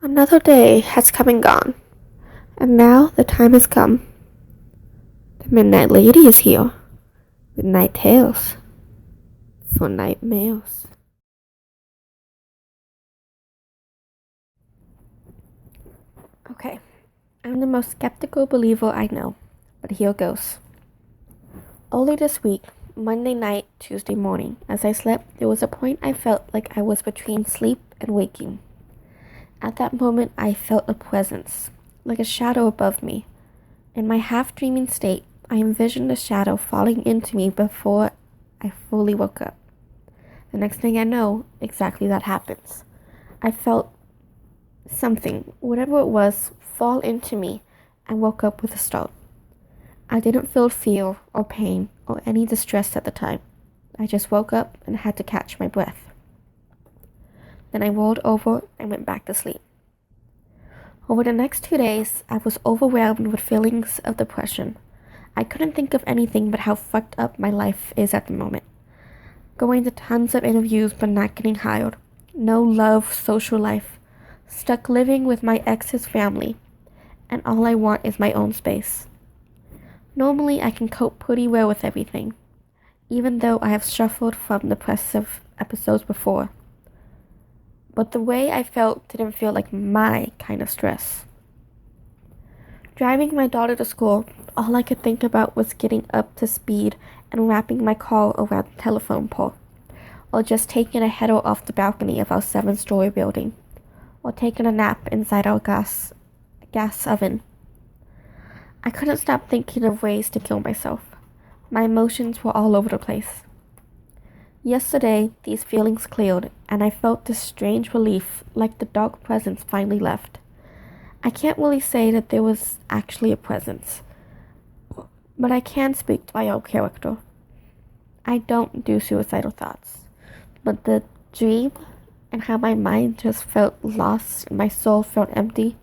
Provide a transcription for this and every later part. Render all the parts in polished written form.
Another day has come and gone, and now the time has come. The Midnight Lady is here, with night tales for night males. Okay, I'm the most skeptical believer I know, but here goes. Early this week, Monday night, Tuesday morning, as I slept, there was a point I felt like I was between sleep and waking. At that moment, I felt a presence, like a shadow above me. In my half-dreaming state, I envisioned the shadow falling into me before I fully woke up. The next thing I know, exactly that happens. I felt something, whatever it was, fall into me and woke up with a start. I didn't feel fear or pain or any distress at the time. I just woke up and had to catch my breath. Then I rolled over and went back to sleep. Over the next 2 days, I was overwhelmed with feelings of depression. I couldn't think of anything but how fucked up my life is at the moment. Going to tons of interviews but not getting hired. No love, social life. Stuck living with my ex's family. And all I want is my own space. Normally, I can cope pretty well with everything, even though I have suffered from depressive episodes before. But the way I felt didn't feel like my kind of stress. Driving my daughter to school, all I could think about was getting up to speed and wrapping my car around the telephone pole, or just taking a header off the balcony of our 7-story building, or taking a nap inside our gas oven. I couldn't stop thinking of ways to kill myself. My emotions were all over the place. Yesterday, these feelings cleared, and I felt this strange relief, like the dark presence finally left. I can't really say that there was actually a presence, but I can speak to my own character. I don't do suicidal thoughts, but the dream and how my mind just felt lost and my soul felt empty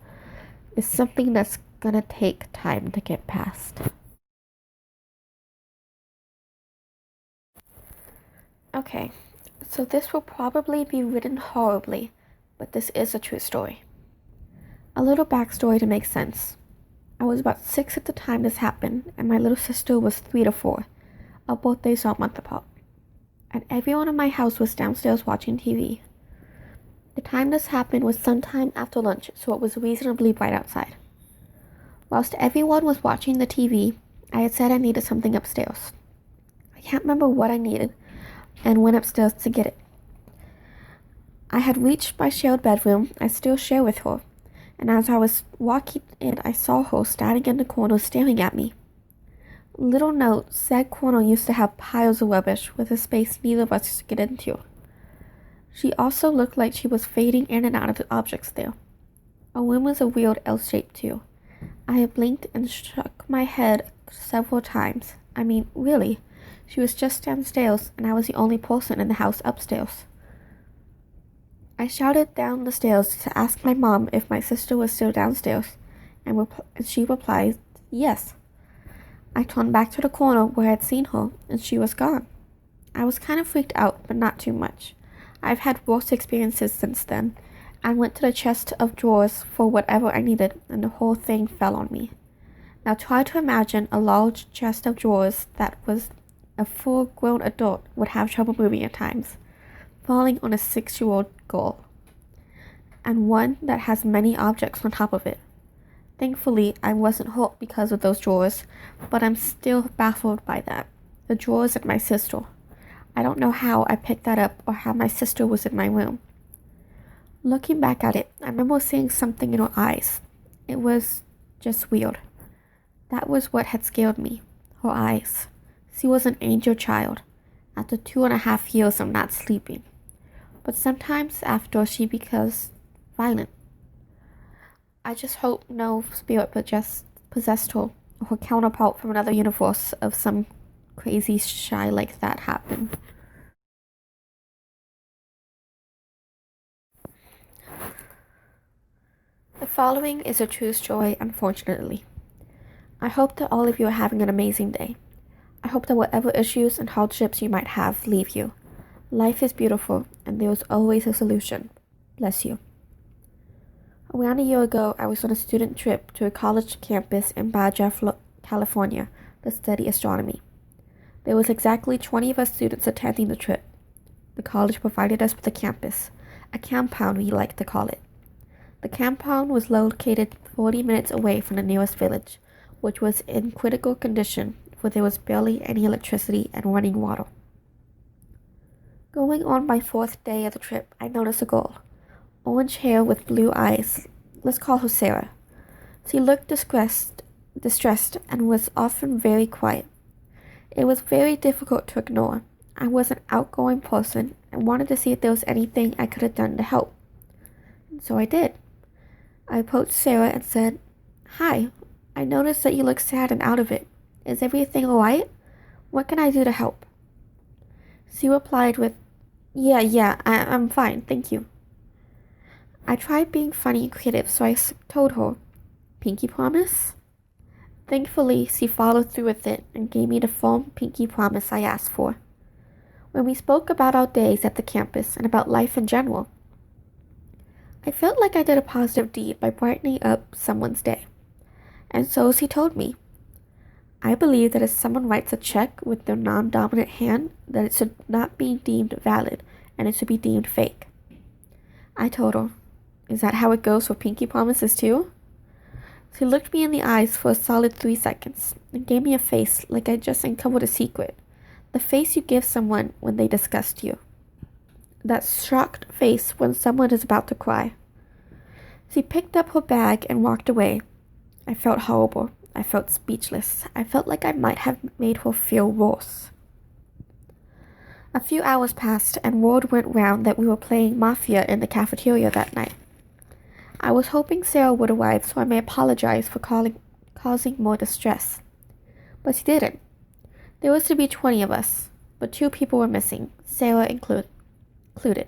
is something that's gonna take time to get past. Okay, so this will probably be written horribly, but this is a true story. A little backstory to make sense. I was about 6 at the time this happened, and my little sister was 3 to 4. Our birthdays are a month apart. And everyone in my house was downstairs watching TV. The time this happened was sometime after lunch, so it was reasonably bright outside. Whilst everyone was watching the TV, I had said I needed something upstairs. I can't remember what I needed, and went upstairs to get it. I had reached my shared bedroom I still share with her, and as I was walking in, I saw her standing in the corner staring at me. Little note, said corner used to have piles of rubbish with a space neither of us could get into. She also looked like she was fading in and out of the objects there. Our room was a weird L shape too. I had blinked and shook my head several times. I mean, really. She was just downstairs, and I was the only person in the house upstairs. I shouted down the stairs to ask my mom if my sister was still downstairs, and she replied, yes. I turned back to the corner where I had seen her, and she was gone. I was kind of freaked out, but not too much. I've had worse experiences since then, and went to the chest of drawers for whatever I needed, and the whole thing fell on me. Now try to imagine a large chest of drawers that was a full-grown adult would have trouble moving at times, falling on a 6-year-old girl, and one that has many objects on top of it. Thankfully, I wasn't hurt because of those drawers, but I'm still baffled by that. The drawers and my sister. I don't know how I picked that up or how my sister was in my room. Looking back at it, I remember seeing something in her eyes. It was just weird. That was what had scared me. Her eyes. She was an angel child, after 2.5 years of not sleeping. But sometimes after she becomes violent. I just hope no spirit possessed her, or her counterpart from another universe of some crazy shy like that happened. The following is a true story, unfortunately. I hope that all of you are having an amazing day. I hope that whatever issues and hardships you might have leave you. Life is beautiful, and there is always a solution. Bless you. Around a year ago, I was on a student trip to a college campus in Baja, California, to study astronomy. There was exactly 20 of us students attending the trip. The college provided us with a campus, a compound we like to call it. The compound was located 40 minutes away from the nearest village, which was in critical condition, for there was barely any electricity and running water. Going on my 4th day of the trip, I noticed a girl. Orange hair with blue eyes. Let's call her Sarah. She looked distressed and was often very quiet. It was very difficult to ignore. I was an outgoing person and wanted to see if there was anything I could have done to help. And so I did. I approached Sarah and said, "Hi, I noticed that you look sad and out of it. Is everything alright? What can I do to help?" She replied with, Yeah, I'm fine, thank you." I tried being funny and creative, so I told her, "Pinky promise?" Thankfully, she followed through with it and gave me the firm pinky promise I asked for. When we spoke about our days at the campus and about life in general, I felt like I did a positive deed by brightening up someone's day. And so she told me, "I believe that if someone writes a check with their non-dominant hand, that it should not be deemed valid and it should be deemed fake." I told her, "Is that how it goes for pinky promises too?" She looked me in the eyes for a solid 3 seconds and gave me a face like I'd just uncovered a secret. The face you give someone when they disgust you. That shocked face when someone is about to cry. She picked up her bag and walked away. I felt horrible. I felt speechless. I felt like I might have made her feel worse. A few hours passed and word went round that we were playing Mafia in the cafeteria that night. I was hoping Sarah would arrive so I may apologize for causing more distress. But she didn't. There was to be 20 of us, but 2 people were missing, Sarah included.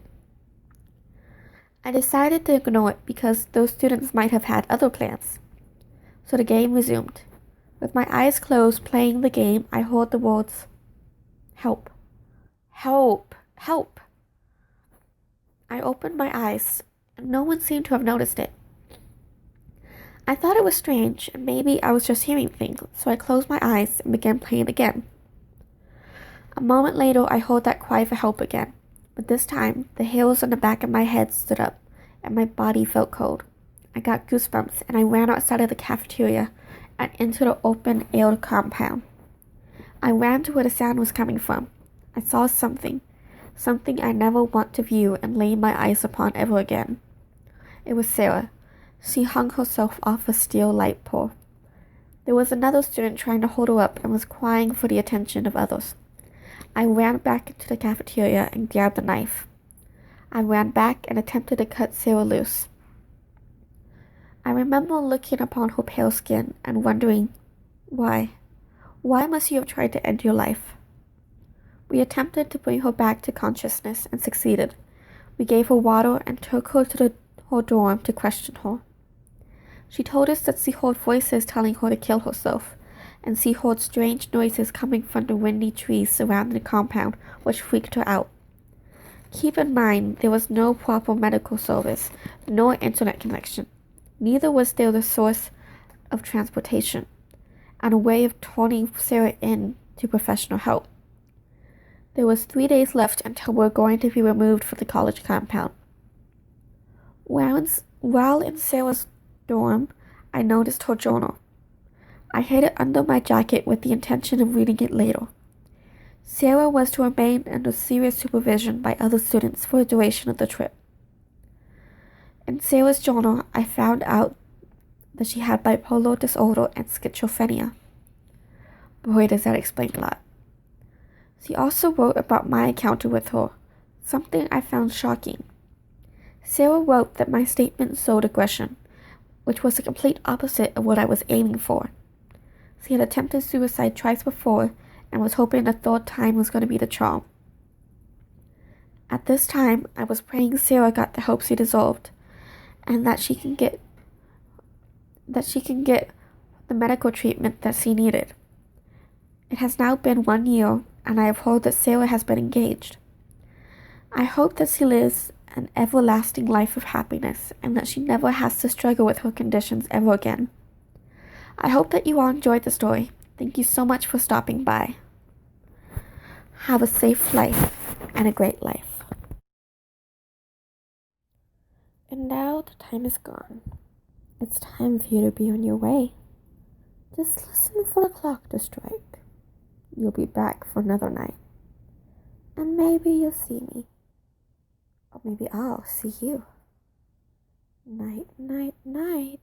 I decided to ignore it because those students might have had other plans. So the game resumed. With my eyes closed playing the game, I heard the words, "Help. Help. Help." I opened my eyes, and no one seemed to have noticed it. I thought it was strange, and maybe I was just hearing things, so I closed my eyes and began playing again. A moment later, I heard that cry for help again, but this time, the hairs on the back of my head stood up, and my body felt cold. I got goosebumps, and I ran outside of the cafeteria and into the open-air compound. I ran to where the sound was coming from. I saw something I never want to view and lay my eyes upon ever again. It was Sarah. She hung herself off a steel light pole. There was another student trying to hold her up and was crying for the attention of others. I ran back into the cafeteria and grabbed a knife. I ran back and attempted to cut Sarah loose. I remember looking upon her pale skin and wondering, why? Why must you have tried to end your life? We attempted to bring her back to consciousness and succeeded. We gave her water and took her to her dorm to question her. She told us that she heard voices telling her to kill herself, and she heard strange noises coming from the windy trees surrounding the compound, which freaked her out. Keep in mind, there was no proper medical service, nor internet connection. Neither was there the source of transportation, and a way of turning Sarah in to professional help. There was 3 days left until we were going to be removed from the college compound. While in Sarah's dorm, I noticed her journal. I hid it under my jacket with the intention of reading it later. Sarah was to remain under serious supervision by other students for the duration of the trip. In Sarah's journal, I found out that she had bipolar disorder and schizophrenia. Boy, does that explain a lot. She also wrote about my encounter with her, something I found shocking. Sarah wrote that my statement showed aggression, which was the complete opposite of what I was aiming for. She had attempted suicide twice before and was hoping the 3rd time was going to be the charm. At this time, I was praying Sarah got the help she deserved, and that she can get the medical treatment that she needed. It has now been 1 year, and I have heard that Sarah has been engaged. I hope that she lives an everlasting life of happiness and that she never has to struggle with her conditions ever again. I hope that you all enjoyed the story. Thank you so much for stopping by. Have a safe life and a great life. And now the time is gone. It's time for you to be on your way. Just listen for the clock to strike. You'll be back for another night. And maybe you'll see me. Or maybe I'll see you. Night, night, night.